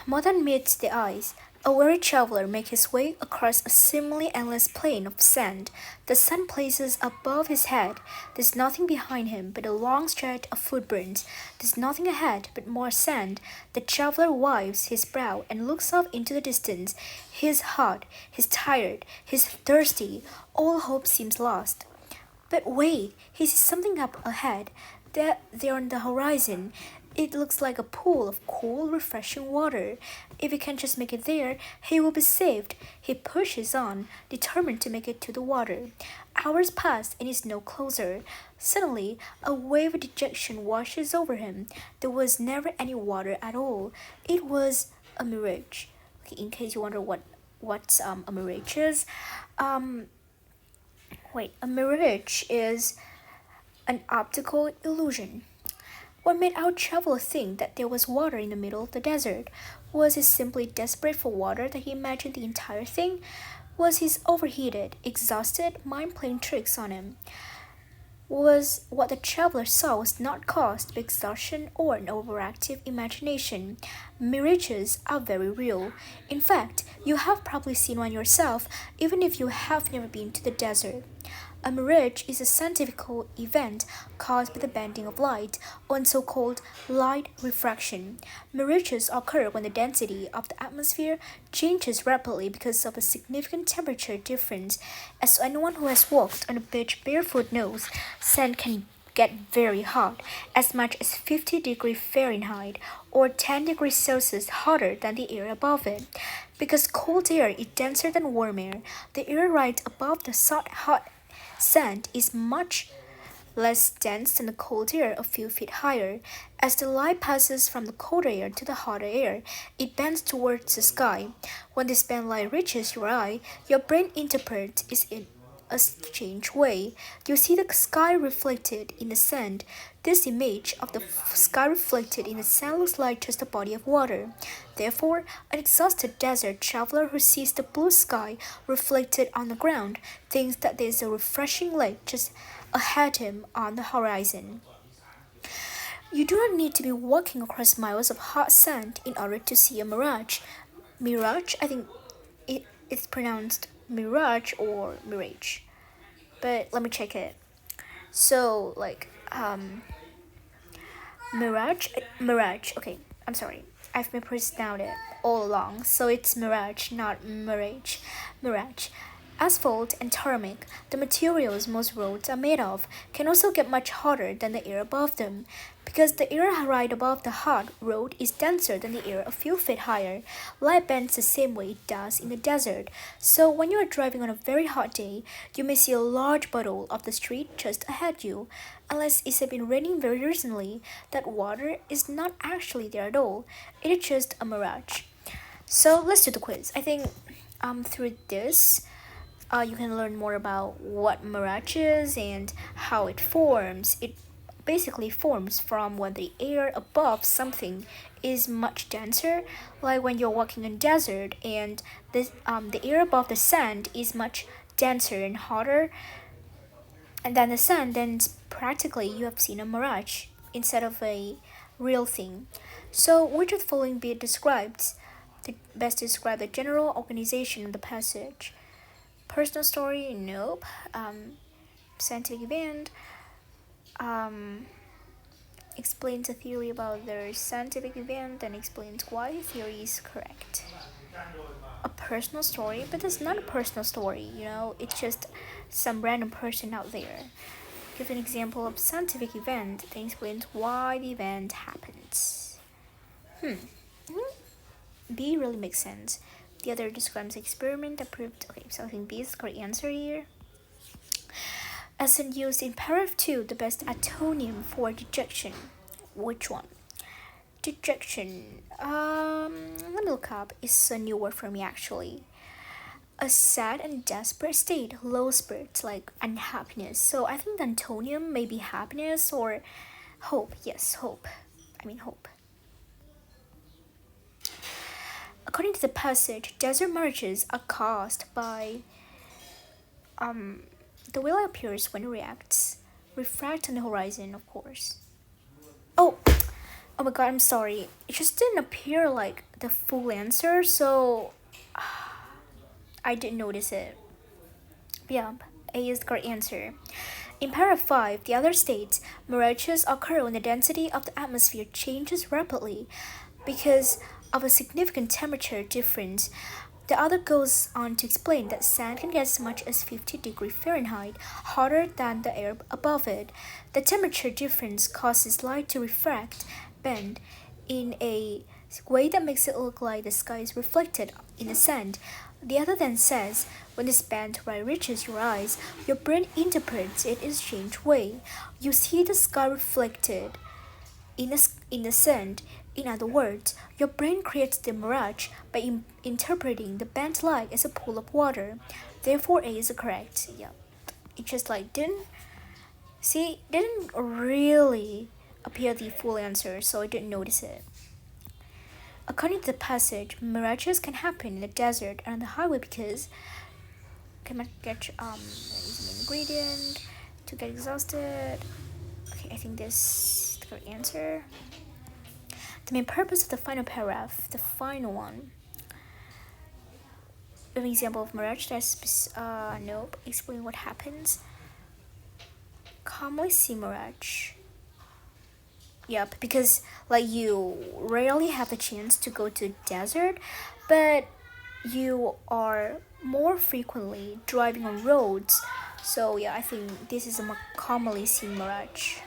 More than meets the eyes, a weary traveler makes his way across a seemingly endless plain of sand. The sun blazes above his head. There's nothing behind him but a long stretch of footprints. There's nothing ahead but more sand. The traveler wipes his brow and looks off into the distance. He's hot, he's tired, he's thirsty. All hope seems lost. But wait, he sees something up ahead. There on the horizon. It looks like a pool of cool, refreshing water. If he can just make it there, he will be saved. He pushes on, determined to make it to the water. Hours pass and he's no closer. Suddenly, a wave of dejection washes over him. There was never any water at all. It was a mirage. Okay, in case you wonder what's a mirage is, um, a mirage is an optical illusion. What made our traveler think that there was water in the middle of the desert? Was he simply desperate for water that he imagined the entire thing? Was his overheated, exhausted mind playing tricks on him? Was what the traveler saw was not caused by exhaustion or an overactive imagination. Mirages are very real. In fact, you have probably seen one yourself, even if you have never been to the desert. A mirage is a scientific event caused by the bending of light, or so-called light refraction. Mirages occur when the density of the atmosphere changes rapidly because of a significant temperature difference. As anyone who has walked on a beach barefoot knows, sand can get very hot, as much as 50 degrees Fahrenheit or 10 degrees Celsius hotter than the air above it. Because cold air is denser than warm air, the air right above the hot sand is much less dense than the cold air a few feet higher. As the light passes from the colder air to the hotter air, it bends towards the sky. When this bent light reaches your eye, your brain interprets it in a strange way. You see the sky reflected in the sand. This image of the sky reflected in the sand looks like just a body of water. Therefore, an exhausted desert traveler who sees the blue sky reflected on the ground thinks that there is a refreshing lake just ahead him on the horizon. You do not need to be walking across miles of hot sand in order to see a mirage. Mirage, I think it's pronounced mirage or mirage. But let me check it. So, mirage. Okay, I'm sorry. I've been mispronounced it all along. So it's mirage, not mirage. Mirage. Asphalt and tarmac, the materials most roads are made of, can also get much hotter than the air above them. Because the air right above the hot road is denser than the air a few feet higher, light bends the same way it does in the desert. So when you are driving on a very hot day, you may see a large puddle of the street just ahead you. Unless it has been raining very recently, that water is not actually there at all. It is just a mirage. So let's do the quiz. I think through this, you can learn more about what mirage is and how it forms. It basically forms from when the air above something is much denser, like when you're walking in desert and the air above the sand is much denser and hotter, and then the sand, then practically you have seen a mirage instead of a real thing. So which of the following bit describes the best describe the general organization of the passage? Personal story? Nope. Scientific event? Explains a theory about their scientific event and explains why the theory is correct. A personal story, but it's not a personal story, it's just some random person out there. Give an example of scientific event that explains why the event happens. B really makes sense. The other describes the experiment that proved. Okay, so I think B is the correct answer here. As in used in paragraph 2, the best antonym for dejection. Which one? Dejection. Let me look up. It's a new word for me actually. A sad and desperate state, low spirits, like unhappiness. So I think the antonym may be happiness or hope. Yes, hope. I mean hope. According to the passage, desert mirages are caused by the way light appears when it reacts, refract on the horizon, of course. Oh, Oh my god, I'm sorry. It just didn't appear like the full answer, so I didn't notice it. Yeah, A is the correct answer. In paragraph 5, the other states mirages occur when the density of the atmosphere changes rapidly because of a significant temperature difference. The other goes on to explain that sand can get as much as 50 degrees Fahrenheit hotter than the air above it. The temperature difference causes light to refract, bend, in a way that makes it look like the sky is reflected in the sand. The other then says, when this bent light reaches your eyes, your brain interprets it in a strange way. You see the sky reflected in the sand. In other words, your brain creates the mirage by interpreting the bent light as a pool of water. Therefore, A is correct. Yeah, it just like didn't really appear the full answer, so I didn't notice it. According to the passage, mirages can happen in the desert and on the highway because can get use an ingredient to get exhausted. Okay, I think this is the correct answer. The main purpose of the final paragraph, the final one. An example of mirage that's nope. Explain what happens. Commonly see mirage. Yep, because like you rarely have the chance to go to desert, but you are more frequently driving on roads. So yeah, I think this is a more commonly seen mirage.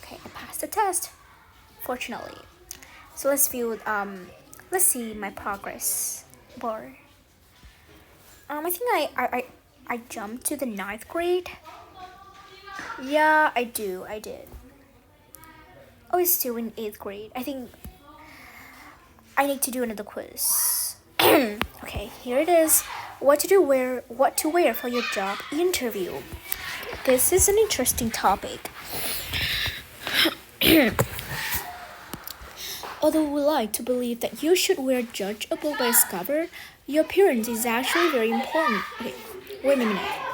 Okay, I passed the test, fortunately. So let's see my progress bar. I think I jumped to the ninth grade. Yeah, I did. Oh, it's still in 8th grade. I think I need to do another quiz. Okay, here it is. What to wear for your job interview. This is an interesting topic. Although we like to believe that you should wear judge a book by its cover, your appearance is actually very important. Okay, wait a minute.